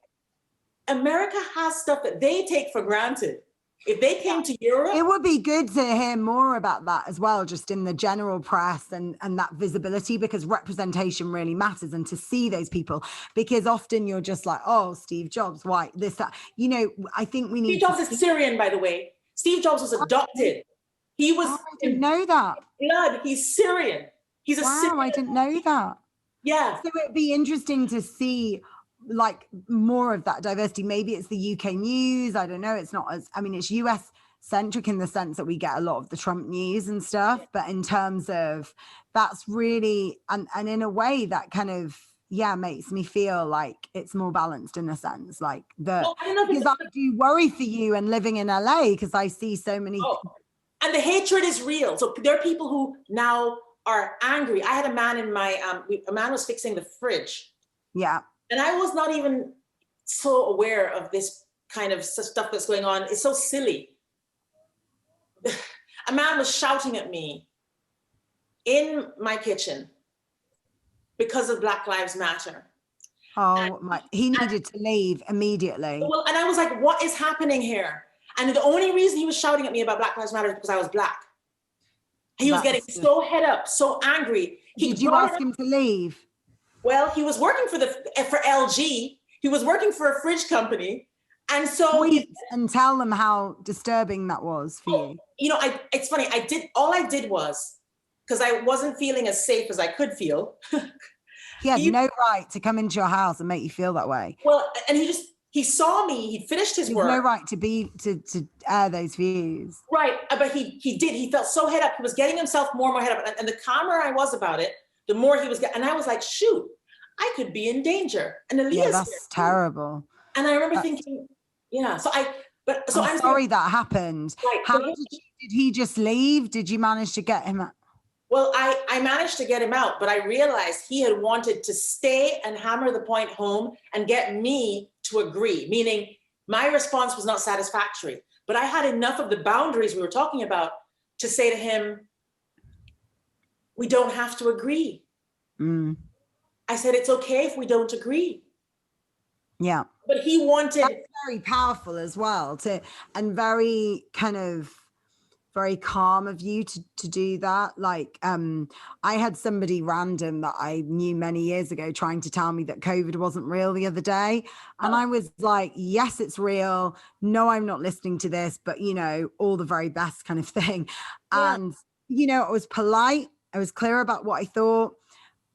America has stuff that they take for granted. If they came to Europe, it would be good to hear more about that as well, just in the general press and that visibility, because representation really matters, and to see those people, because often you're just like, oh, Steve Jobs, white, this, that, you know, I think we need. Steve Jobs is Syrian, by the way. Steve Jobs was adopted. He was. I didn't know that. Blood. He's Syrian. He's a Syrian. I didn't know that. Yeah. So it'd be interesting to see like more of that diversity. Maybe it's the UK news, I don't know, it's not as, I mean, it's US centric in the sense that we get a lot of the Trump news and stuff, but in terms of that's really, and in a way that kind of makes me feel like it's more balanced in a sense, like because I do worry for you and living in LA, because I see so many and the hatred is real. So there are people who now are angry. I had a man in my a man was fixing the fridge, and I was not even so aware of this kind of stuff that's going on. It's so silly. A man was shouting at me in my kitchen because of Black Lives Matter. Oh my, he needed to leave immediately. Well, and I was like, what is happening here? And the only reason he was shouting at me about Black Lives Matter is because I was Black. He was getting so head up, so angry. Did you ask him to leave? Well, he was working for LG. He was working for a fridge company. And so and tell them how disturbing that was for you. You know, it's funny. All I did was, because I wasn't feeling as safe as I could feel. He had no right to come into your house and make you feel that way. Well, and he saw me, he finished his work. No right to air those views. Right, but he did. He felt so head up. He was getting himself more and more head up. And the calmer I was about it, the more he was and I was like, shoot, I could be in danger. And Aaliyah's that's terrible. And I remember thinking, yeah. I'm sorry that happened. Right, How did he just leave? Did you manage to get him out? Well, I managed to get him out, but I realized he had wanted to stay and hammer the point home and get me to agree, meaning my response was not satisfactory. But I had enough of the boundaries we were talking about to say to him, we don't have to agree. I said, it's okay if we don't agree. Yeah. But he wanted. That's very powerful as well, and very kind of very calm of you to do that. Like, I had somebody random that I knew many years ago trying to tell me that COVID wasn't real the other day. And I was like, yes, it's real. No, I'm not listening to this, but you know, all the very best kind of thing. Yeah. And, you know, I was polite. I was clear about what I thought.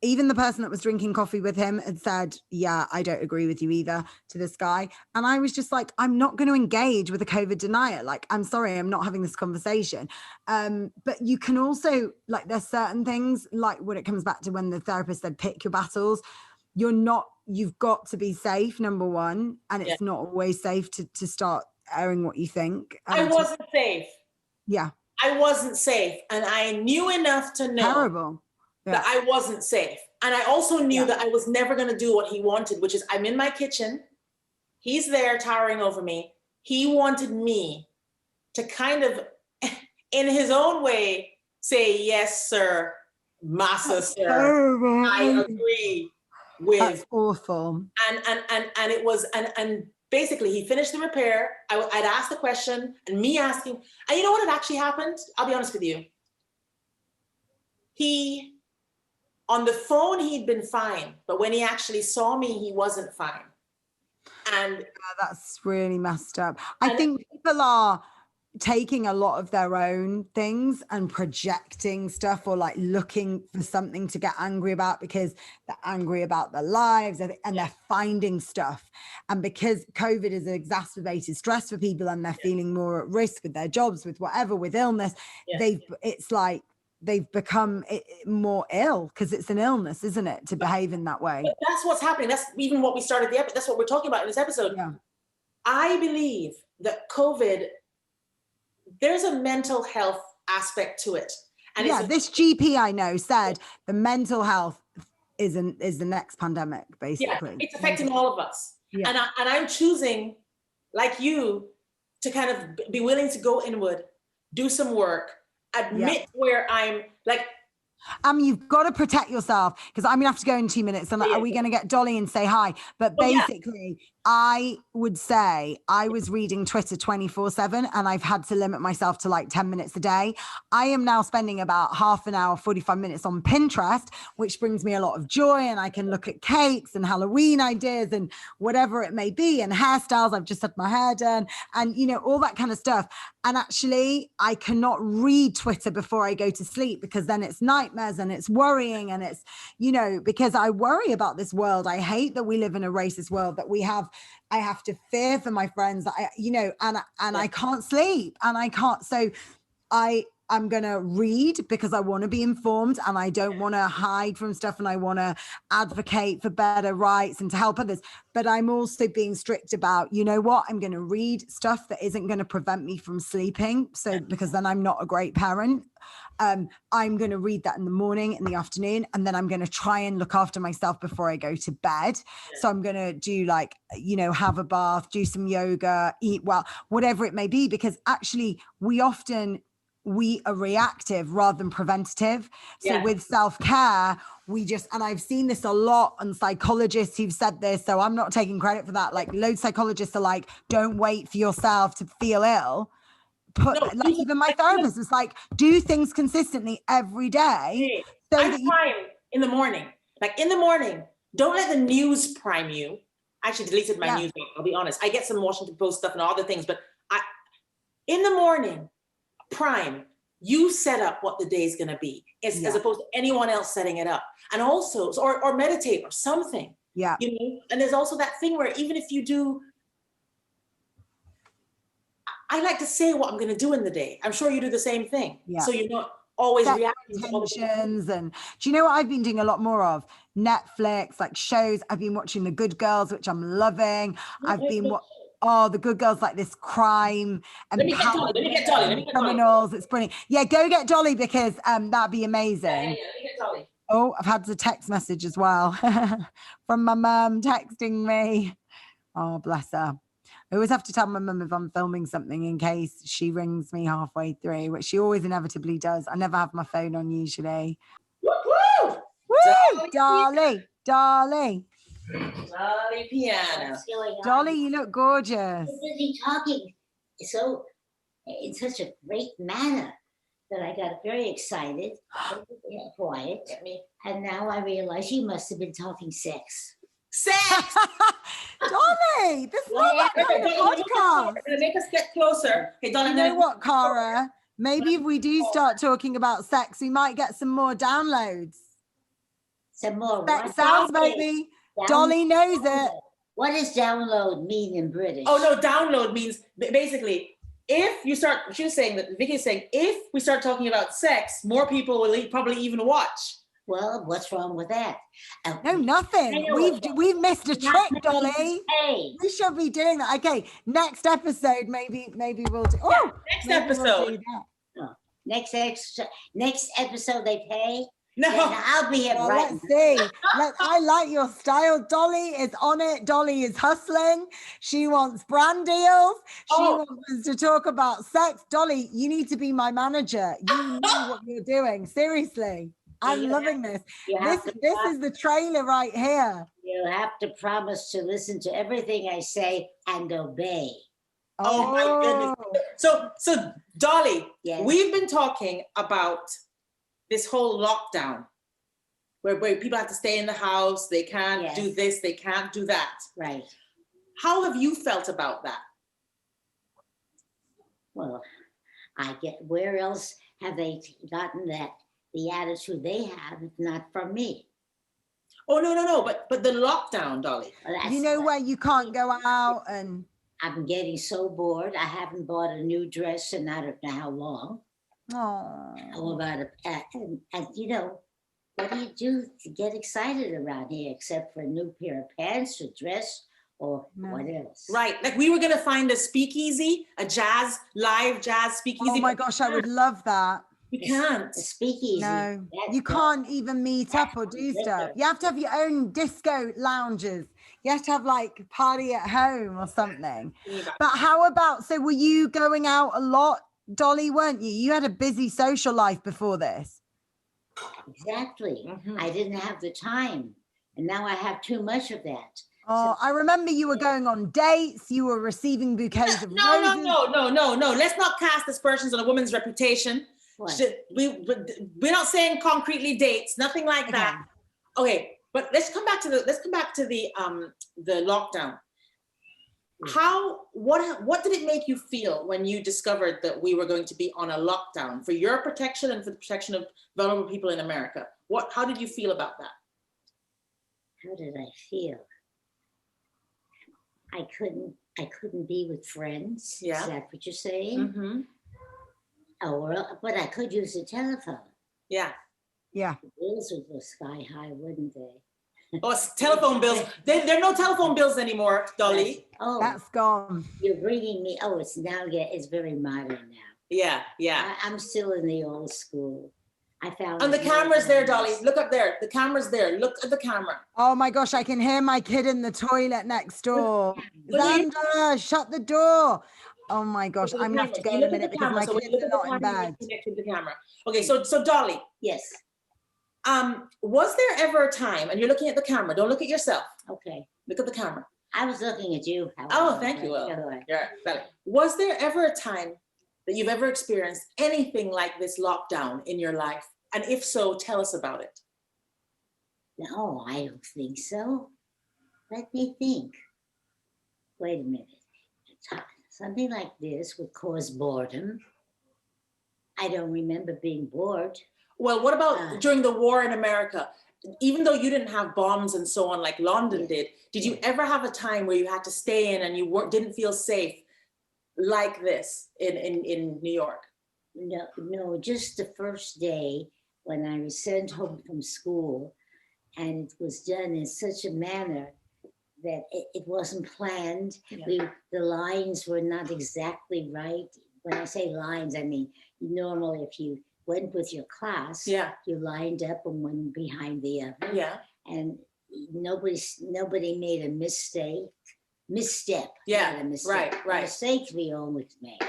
Even the person that was drinking coffee with him had said, yeah, I don't agree with you either, to this guy. And I was just like, I'm not going to engage with a COVID denier. Like, I'm sorry, I'm not having this conversation. But you can also, like, there's certain things, like when it comes back to when the therapist said, pick your battles, you've got to be safe, number one. And it's not always safe to start airing what you think. I wasn't safe. Yeah. I wasn't safe. And I knew enough to know. Terrible. Yeah. That I wasn't safe. And I also knew that I was never going to do what he wanted, which is I'm in my kitchen. He's there towering over me. He wanted me to kind of, in his own way, say, yes, sir, massa, sir. Terrible. I agree with. That's awful. And it was, and basically he finished the repair. I'd asked the question and me asking, and you know what had actually happened? I'll be honest with you. On the phone, he'd been fine, but when he actually saw me, he wasn't fine. And that's really messed up. I think people are taking a lot of their own things and projecting stuff, or like looking for something to get angry about because they're angry about their lives and they're finding stuff. And because COVID has exacerbated stress for people and they're feeling more at risk with their jobs, with whatever, with illness, it's like, they've become more ill because it's an illness, isn't it, to behave in that way? But that's what's happening. That's even what we started that's what we're talking about in this episode. Yeah. I believe that COVID, there's a mental health aspect to it. And this GP I know said the mental health is the next pandemic, basically. Yeah, it's affecting all of us. Yeah. And I'm choosing, like you, to kind of be willing to go inward, do some work, admit where I'm like. You've got to protect yourself, because I'm gonna have to go in 2 minutes, and are we gonna get Dolly and say hi? But basically, I would say I was reading Twitter 24/7, and I've had to limit myself to like 10 minutes a day. I am now spending about half an hour, 45 minutes on Pinterest, which brings me a lot of joy, and I can look at cakes and Halloween ideas and whatever it may be, and hairstyles. I've just had my hair done, and you know, all that kind of stuff. And actually, I cannot read Twitter before I go to sleep, because then it's nightmares and it's worrying, and it's, you know, because I worry about this world. I hate that we live in a racist world, that I have to fear for my friends, that I, you know, and I can't sleep, and I can't. So I I'm going to read because I want to be informed and I don't want to hide from stuff and I want to advocate for better rights and to help others. But I'm also being strict about, you know what, I'm going to read stuff that isn't going to prevent me from sleeping. So because then I'm not a great parent. I'm going to read that in the morning, in the afternoon, and then I'm going to try and look after myself before I go to bed. So I'm going to do like, you know, have a bath, do some yoga, eat well, whatever it may be, because actually we are reactive rather than preventative. So with self-care, and I've seen this a lot on psychologists who've said this, so I'm not taking credit for that. Like loads of psychologists are like, don't wait for yourself to feel ill. Even my therapist was like, do things consistently every day. So I prime in the morning. Like in the morning, don't let the news prime you. I actually deleted my news, I'll be honest. I get some Washington Post stuff and all the things, but in the morning, prime, you set up what the day is going to be as opposed to anyone else setting it up. And also, or meditate or something. Yeah. You know? And there's also that thing where even if you do, I like to say what I'm going to do in the day. I'm sure you do the same thing. Yeah. So you're not always reacting to all the tensions. And do you know what I've been doing a lot more of? Netflix, like shows. I've been watching The Good Girls, which I'm loving. The Good Girls, like this crime and let me get Dolly. Criminals. It's brilliant. Yeah, go get Dolly because that'd be amazing. Yeah, let me get Dolly. Oh, I've had a text message as well from my mum texting me. Oh, bless her. I always have to tell my mum if I'm filming something in case she rings me halfway through, which she always inevitably does. I never have my phone on usually. Woo! Woo! Dolly. Dolly piano. Dolly, you look gorgeous. You're busy talking in such a great manner that I got very excited, quiet, and now I realize you must have been talking sex. Sex! Dolly, this is not that kind of podcast. Make us get closer. Okay, Dolly, you know what, Cara? Maybe if we do start talking about sex, we might get some more downloads. Some more sex sounds, baby. Dolly knows it. What does download mean in British? Oh, no, download means basically, if you start, Vicki's saying, if we start talking about sex, more people will probably even watch. Well, what's wrong with that? No, nothing. We've missed a trick, Dolly. Hey. We should be doing that. Okay, next episode, maybe we'll do. Next episode. We'll next episode they pay. No, I'll be here. Let's see. I like your style. Dolly is on it. Dolly is hustling. She wants brand deals. She wants us to talk about sex. Dolly, you need to be my manager. You know what you're doing. Seriously. I'm loving this. This is the trailer right here. You have to promise to listen to everything I say and obey. Oh my goodness. So Dolly, we've been talking about this whole lockdown where people have to stay in the house. They can't do this. They can't do that. Right. How have you felt about that? Well, where else have they gotten the attitude they have, if not from me? Oh, no. But the lockdown, Dolly. Well, you know where you can't go out and... I'm getting so bored. I haven't bought a new dress in I don't know how long. Oh. How about and you know, what do you do to get excited around here except for a new pair of pants or dress or what else? Right. Like we were going to find a speakeasy, live jazz speakeasy. Oh my gosh, I would love that. You can't. A speakeasy. No, you can't even meet up or do stuff. You have to have your own disco lounges. You have to have like party at home or something. But how about, so were you going out a lot, Dolly, weren't you? You had a busy social life before this. Exactly. Mm-hmm. I didn't have the time. And now I have too much of that. Oh, I remember you were going on dates. You were receiving bouquets of roses. No. Let's not cast aspersions on a woman's reputation. We're not saying concretely dates, nothing like that. Okay, but let's come back to the lockdown. What did it make you feel when you discovered that we were going to be on a lockdown for your protection and for the protection of vulnerable people in America? How did you feel about that? How did I feel? I couldn't be with friends. Yeah. Is that what you're saying? Mm-hmm. Oh, well, but I could use a telephone. Yeah. Yeah. The bills would go sky high, wouldn't they? Oh, it's telephone bills. There are no telephone bills anymore, Dolly. Oh, That's gone. you're bringing me. Oh, it's now. Yeah, it's very modern now. Yeah, yeah. I'm still in the old school. I found. And the camera's there, Dolly. Look up there. The camera's there. Look at the camera. Oh my gosh, I can hear my kid in the toilet next door. Will you- Xander, shut the door. Oh my gosh, Look at I'm the gonna have to camera. go You in a look at minute the because camera. my So when kids you look are at the not in camera, you bed. connect with the camera. Okay, so Dolly, Yes. was there ever a time, and you're looking at the camera, don't look at yourself, Okay. look at the camera. I was looking at you. Oh, thank you, Will. Go ahead. Yeah, Dolly. Was there ever a time that you've ever experienced anything like this lockdown in your life? And if so, tell us about it. No, I don't think so. Let me think. Wait a minute. Something like this would cause boredom. I don't remember being bored. Well, what about during the war in America? Even though you didn't have bombs and so on like London did you ever have a time where you had to stay in and you didn't feel safe like this in New York? No, just the first day when I was sent home from school, and it was done in such a manner that it wasn't planned. Yeah. The lines were not exactly right. When I say lines, I mean, normally if you went with your class, Yeah. you lined up and one behind the other. Yeah. And nobody made a misstep. Yeah, not a mistake. right. Mistakes we always make.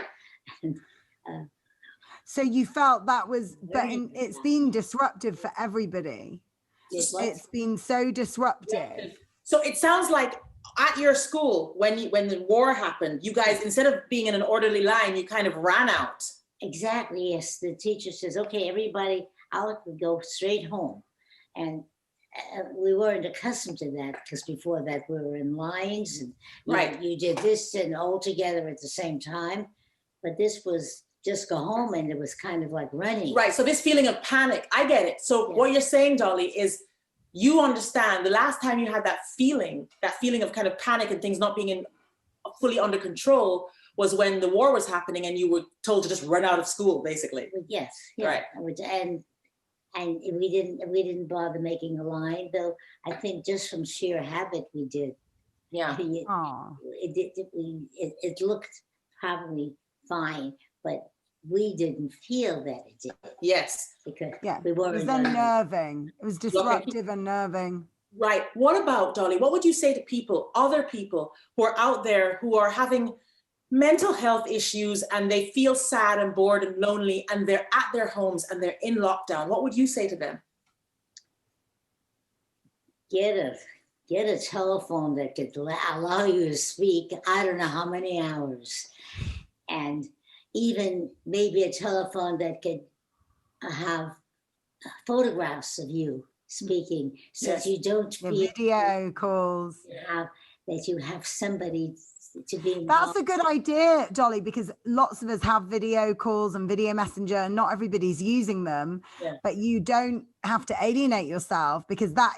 And, So you felt that was, but it's been disruptive for everybody. It's been so disruptive. So it sounds like at your school, when the war happened, you guys, instead of being in an orderly line, you kind of ran out. Exactly, yes. The teacher says, okay, everybody out, we go straight home. And we weren't accustomed to that because before that we were in lines and you did this and all together at the same time. But this was just go home and it was kind of like running. Right, so this feeling of panic, I get it. So what you're saying, Dolly, is you understand the last time you had that feeling of kind of panic and things not being fully under control was when the war was happening and you were told to just run out of school, basically. Yes, right. And we didn't bother making a line, though. I think just from sheer habit we did. Yeah. It looked probably fine, but we didn't feel that it did. Yes. Because we weren't. It was unnerving. It was disruptive, unnerving. Right. What about, Dolly, what would you say to people, other people who are out there who are having mental health issues and they feel sad and bored and lonely and they're at their homes and they're in lockdown? What would you say to them? Get a telephone that could allow you to speak, I don't know how many hours. And even maybe a telephone that could have photographs of you speaking, so that you don't feel video calls. That you have somebody to be involved. That's a good idea, Dolly, because lots of us have video calls and video messenger and not everybody's using them, but you don't have to alienate yourself because that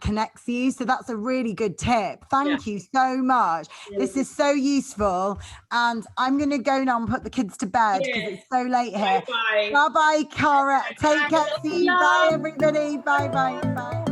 connects you. So that's a really good tip. Thank you so much. This is so useful. And I'm going to go now and put the kids to bed because it's so late here. Bye-bye. Bye-bye, Cara. Take care. See you. Bye, everybody. Bye-bye. Bye.